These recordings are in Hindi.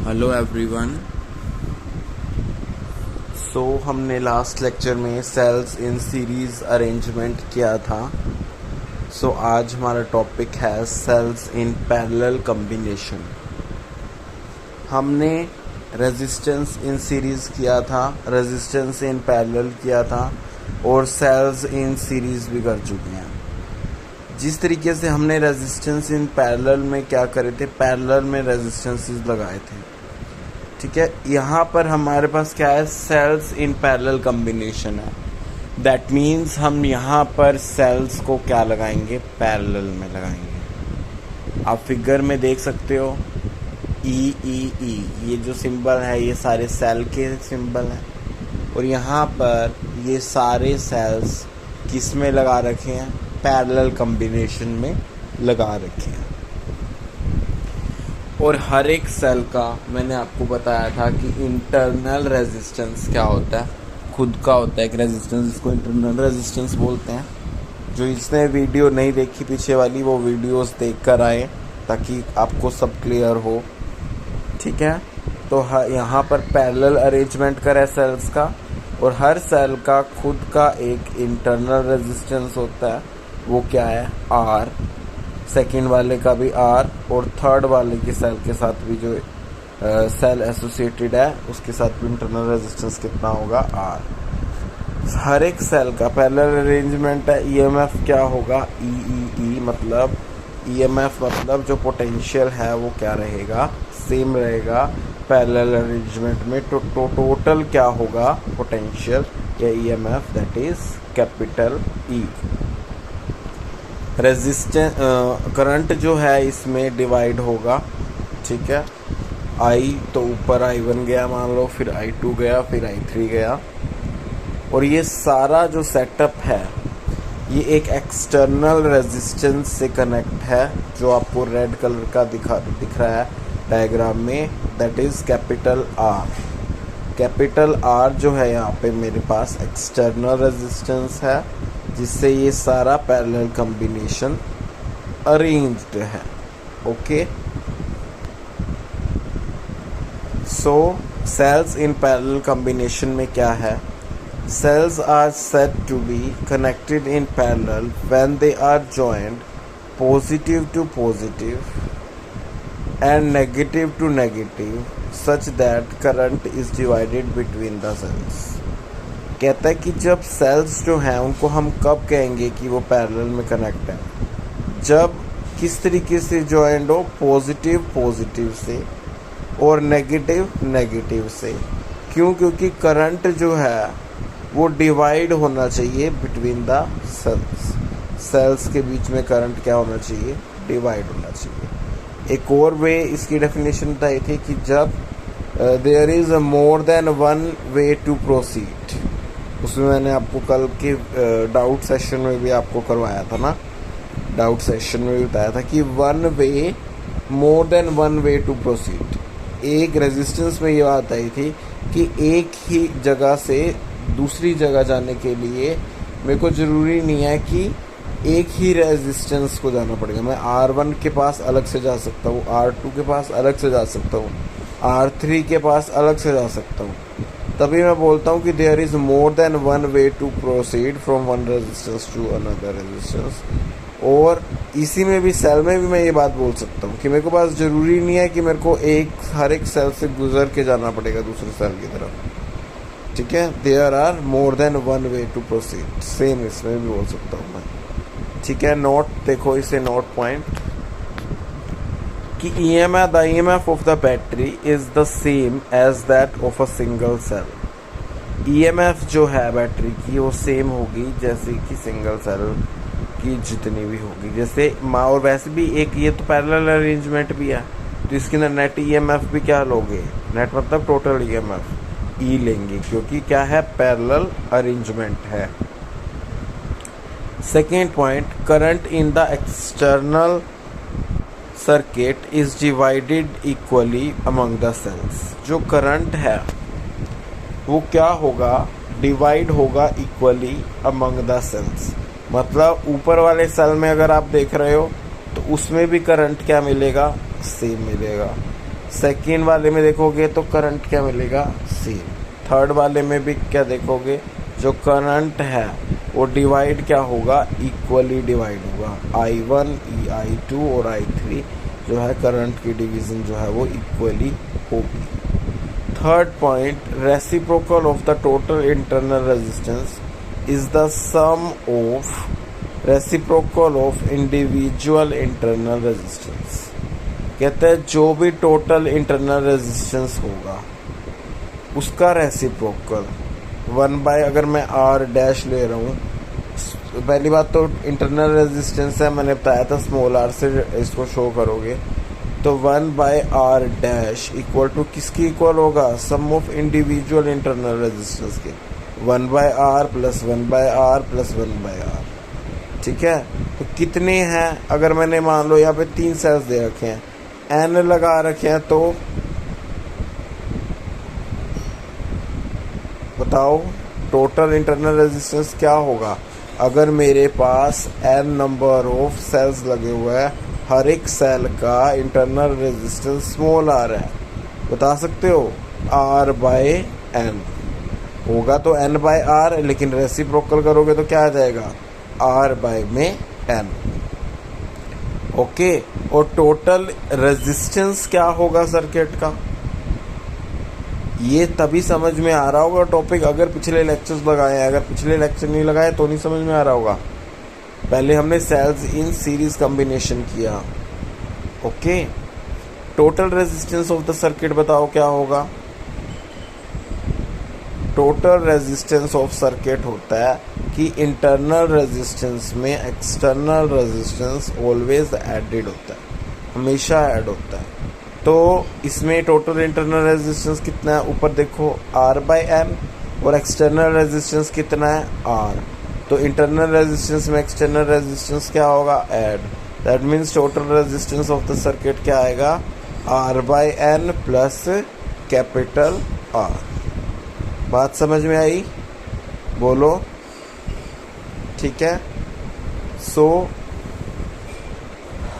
Hello everyone. हमने लास्ट लेक्चर में सेल्स इन सीरीज अरेंजमेंट किया था। आज हमारा टॉपिक है सेल्स इन पैरेलल कॉम्बिनेशन। हमने रेजिस्टेंस इन सीरीज किया था, रेजिस्टेंस इन पैरेलल किया था और सेल्स इन सीरीज भी कर चुके हैं। जिस तरीके से हमने रेजिस्टेंस इन पैरेलल में क्या करे थे, पैरेलल में रेजिस्टेंसेस लगाए थे, ठीक है। यहाँ पर हमारे पास क्या है, सेल्स इन पैरेलल कॉम्बिनेशन है। दैट मीन्स हम यहाँ पर सेल्स को क्या लगाएंगे, पैरेलल में लगाएंगे। आप फिगर में देख सकते हो ई ई ई, ये जो सिंबल है ये सारे सेल के सिंबल हैं और यहाँ पर ये सारे सेल्स किस में लगा रखे हैं, पैरेलल कॉम्बिनेशन में लगा रखे हैं। और हर एक सेल का मैंने आपको बताया था कि इंटरनल रेजिस्टेंस क्या होता है, खुद का होता है एक रेजिस्टेंस, जिसको इंटरनल रेजिस्टेंस बोलते हैं। जो इसने वीडियो नहीं देखी पीछे वाली, वो वीडियोस देख कर आए ताकि आपको सब क्लियर हो, ठीक है। तो यहाँ पर पैरेलल अरेंजमेंट करा है सेल्स का और हर सेल का खुद का एक इंटरनल रेजिस्टेंस होता है, वो क्या है, आर। सेकंड वाले का भी आर और थर्ड वाले के सेल के साथ भी जो सेल एसोसिएटेड है उसके साथ भी इंटरनल रेजिस्टेंस कितना होगा, आर। हर एक सेल का पैरेलल अरेंजमेंट है। ईएमएफ क्या होगा, ई ई ई, मतलब ईएमएफ मतलब जो पोटेंशियल है वो क्या रहेगा, सेम रहेगा पैरेलल अरेंजमेंट में। तो टोटल क्या होगा पोटेंशियल या EMF, that is capital E. Resistance current जो है इसमें डिवाइड होगा, ठीक है। आई तो ऊपर I1 गया मान लो, फिर I2 गया, फिर I3 गया और ये सारा जो सेटअप है ये एक एक्सटर्नल रेजिस्टेंस से कनेक्ट है, जो आपको रेड कलर का दिख रहा है डायग्राम में, that is capital R. Capital R जो है यहाँ पे मेरे पास एक्सटर्नल रेजिस्टेंस है, जिससे ये सारा पैरेलल कॉम्बिनेशन अरेंज्ड है, okay. Cells in parallel combination में क्या है, cells are said to be connected in parallel when they are joined positive to positive and negative to negative such that current is divided between the cells। कहता है कि जब सेल्स जो हैं उनको हम कब कहेंगे कि वो पैरेलल में कनेक्ट है, जब किस तरीके से जॉइंड हो, पॉजिटिव पॉजिटिव से और नेगेटिव नेगेटिव से। क्यों, क्योंकि करंट जो है वो डिवाइड होना चाहिए बिटवीन द सेल्स। सेल्स के बीच में करंट क्या होना चाहिए, डिवाइड होना चाहिए। एक और वे इसकी डेफिनेशन बताई थी कि जब there is more than one way to proceed. उसमें मैंने आपको कल के डाउट सेशन में भी आपको करवाया था ना, डाउट सेशन में भी बताया था कि one way, more than one way to proceed. एक रेजिस्टेंस में ये बात आई थी कि एक ही जगह से दूसरी जगह जाने के लिए मेरे को ज़रूरी नहीं है कि एक ही रेजिस्टेंस को जाना पड़ेगा। मैं R1 के पास अलग से जा सकता हूँ, R2 के पास अलग से जा सकता हूँ, R3 के पास अलग से जा सकता हूँ। तभी मैं बोलता हूँ कि there is more than one way to proceed from one resistance to another resistance. और इसी में भी, सेल में भी मैं ये बात बोल सकता हूँ कि मेरे को पास ज़रूरी नहीं है कि मेरे को हर एक सेल से गुजर के जाना पड़ेगा दूसरे सेल की तरफ, ठीक है। There are more than one way to proceed, same इसमें भी बोल सकता हूँ मैं, ठीक है। नोट देखो इसे, नोट पॉइंट कि the EMF of the battery is the same as that of a single cell. EMF जो है बैटरी की वो सेम होगी जैसे कि सिंगल सेल की जितनी भी होगी। जैसे और वैसे भी एक ये तो पैरेलल अरेंजमेंट भी है, तो इसके अंदर नेट EMF भी क्या लोगे, नेट मतलब टोटल EMF ई लेंगे, क्योंकि क्या है, पैरेलल अरेंजमेंट है। Second point, current in the external circuit is divided equally among the cells. जो करंट है वो क्या होगा, डिवाइड होगा इक्वली अमंग द सेल्स। मतलब ऊपर वाले सेल में अगर आप देख रहे हो तो उसमें भी करंट क्या मिलेगा, सेम मिलेगा। सेकेंड वाले में देखोगे तो करंट क्या मिलेगा, सेम। थर्ड वाले में भी क्या देखोगे, जो करंट है वो डिवाइड क्या होगा, इक्वली डिवाइड होगा। I1 I2 और I3 जो है करंट की डिवीजन जो है वो इक्वली होगी। Third point, reciprocal of the total internal resistance is the sum of reciprocal of individual internal resistance. कहते हैं जो भी टोटल इंटरनल रेजिस्टेंस होगा उसका रेसिप्रोकल 1/, अगर मैं R डैश ले रहा हूँ, पहली बात तो इंटरनल रेजिस्टेंस है, मैंने बताया था स्मॉल r से इसको शो करोगे तो 1/R डैश इक्वल टू किसकी इक्वल होगा, सम ऑफ इंडिविजुअल इंटरनल रेजिस्टेंस के 1/R plus 1/R plus 1/R। ठीक है, तो कितने हैं, अगर मैंने मान लो यहाँ पे 3 सेल्स दे रखे हैं, N लगा रखे हैं, तो बताओ टोटल इंटरनल रेजिस्टेंस क्या होगा। अगर मेरे पास n नंबर ऑफ सेल्स लगे हुए हैं, हर एक सेल का इंटरनल रेजिस्टेंस स्मॉल r है, बता सकते हो, R/N होगा तो N/R, लेकिन रेसिप्रोकल करोगे तो क्या आ जाएगा, R/N। ओके, और टोटल रेजिस्टेंस क्या होगा सर्किट का, ये तभी समझ में आ रहा होगा टॉपिक अगर पिछले लेक्चर्स लगाए हैं। अगर पिछले लेक्चर नहीं लगाए तो नहीं समझ में आ रहा होगा। पहले हमने सेल्स इन सीरीज कॉम्बिनेशन किया। Okay, total resistance of the circuit बताओ क्या होगा। टोटल रेजिस्टेंस ऑफ सर्किट होता है कि इंटरनल रेजिस्टेंस में एक्सटर्नल रेजिस्टेंस ऑलवेज एडेड होता है, हमेशा ऐड होता है। तो इसमें टोटल इंटरनल रेजिस्टेंस कितना है, ऊपर देखो R/N, और एक्सटर्नल रेजिस्टेंस कितना है, R। तो इंटरनल रेजिस्टेंस में एक्सटर्नल रेजिस्टेंस क्या होगा, add. That means total resistance of the circuit क्या आएगा, R/N प्लस कैपिटल R। बात समझ में आई, बोलो। ठीक है, so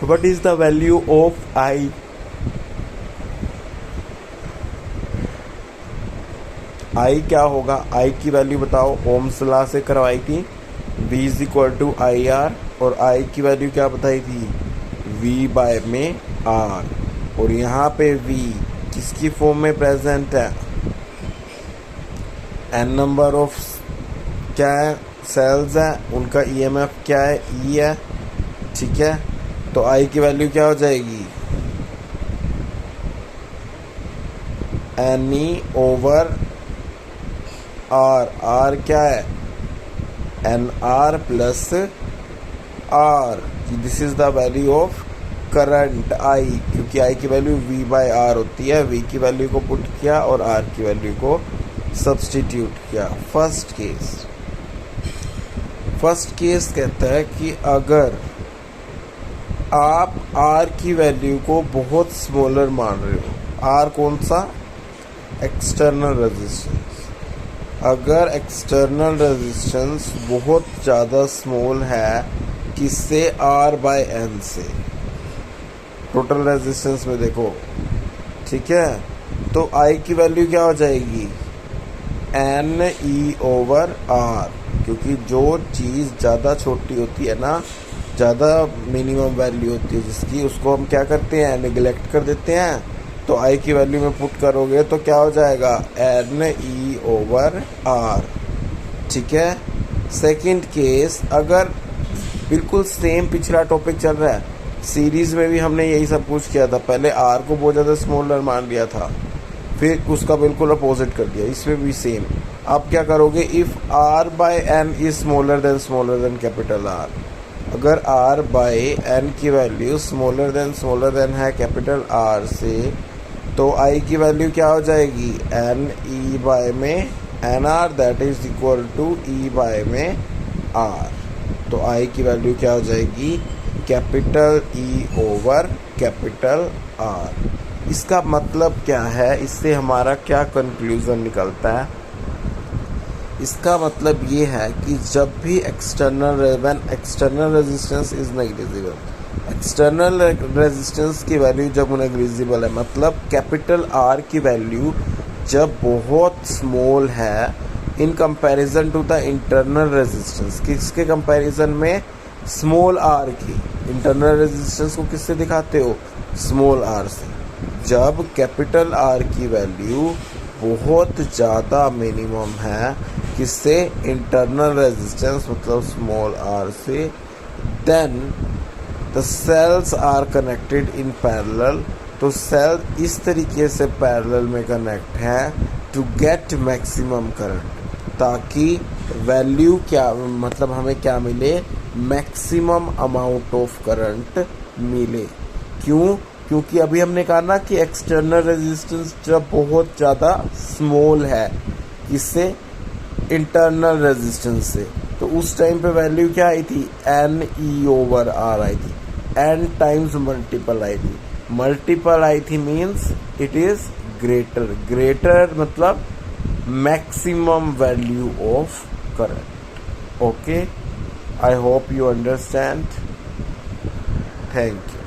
what is the value of I। I क्या होगा, I की वैल्यू बताओ, ओम्स लॉ से करवाई थी, V is equal to IR, और I की वैल्यू क्या बताई थी, V में R। और यहाँ पे V किसकी फॉर्म में प्रेजेंट है, N नंबर ऑफ क्या है, सेल्स है, उनका EMF क्या है, E है। ठीक है, तो I की वैल्यू क्या हो जाएगी, NE/R। R क्या है, NR plus R। This is the value of current I, क्योंकि I की वैल्यू V/R होती है। V की वैल्यू को पुट किया और R की वैल्यू को सब्सटीट्यूट किया। फर्स्ट केस कहता है कि अगर आप R की वैल्यू को बहुत स्मॉलर मान रहे हो, R कौन सा, एक्सटर्नल रेजिस्टेंस। अगर एक्सटर्नल रेजिस्टेंस बहुत ज़्यादा स्मॉल है, किससे, R/N से, टोटल रेजिस्टेंस में देखो। ठीक है, तो I की वैल्यू क्या हो जाएगी, NE/R, क्योंकि जो चीज़ ज़्यादा छोटी होती है ना, ज़्यादा मिनिमम वैल्यू होती है जिसकी, उसको हम क्या करते हैं, निगलेक्ट कर देते हैं। तो I की वैल्यू में पुट करोगे तो क्या हो जाएगा, NE/R। ठीक है, सेकंड केस, अगर बिल्कुल सेम पिछला टॉपिक चल रहा है, सीरीज में भी हमने यही सब कुछ किया था। पहले R को बहुत ज़्यादा स्मॉलर मान लिया था, फिर उसका बिल्कुल अपोजिट कर दिया। इसमें भी सेम, आप क्या करोगे, if R/N is smaller than capital R। अगर R/N की वैल्यू स्मॉलर देन है कैपिटल R से, तो I की वैल्यू क्या हो जाएगी, NE में NR, that is equal to E में R। तो I की वैल्यू क्या हो जाएगी, कैपिटल E/कैपिटल R। इसका मतलब क्या है, इससे हमारा क्या कंक्लूजन निकलता है, इसका मतलब ये है कि जब भी external resistance is negligible, external resistance की वैल्यू जब नेग्लिजिबल है, मतलब कैपिटल आर की वैल्यू जब बहुत स्मॉल है in comparison to the internal resistance, किसके कंपैरिजन में, स्मॉल आर की। इंटरनल रेजिस्टेंस को किससे दिखाते हो, स्मॉल आर से। जब कैपिटल आर की वैल्यू बहुत ज़्यादा मिनिमम है किससे, इंटरनल रेजिस्टेंस मतलब स्मॉल आर से, then the cells are connected in parallel, तो सेल इस तरीके से पैरेलल में कनेक्ट है टू गेट मैक्सिमम करंट, ताकि वैल्यू क्या, मतलब हमें क्या मिले, मैक्सिमम अमाउंट ऑफ करंट मिले। क्यों, क्योंकि अभी हमने कहा ना कि एक्सटर्नल रेजिस्टेंस जब बहुत ज़्यादा स्मॉल है इससे, इंटरनल रेजिस्टेंस से, तो उस टाइम पे वैल्यू क्या आई थी, एन ई ओवर आर आई थी, एन टाइम्स मल्टीपल आई थी, मल्टीपल आई थी means it is greater, greater मतलब maximum value of current. Okay, I hope you understand. Thank you.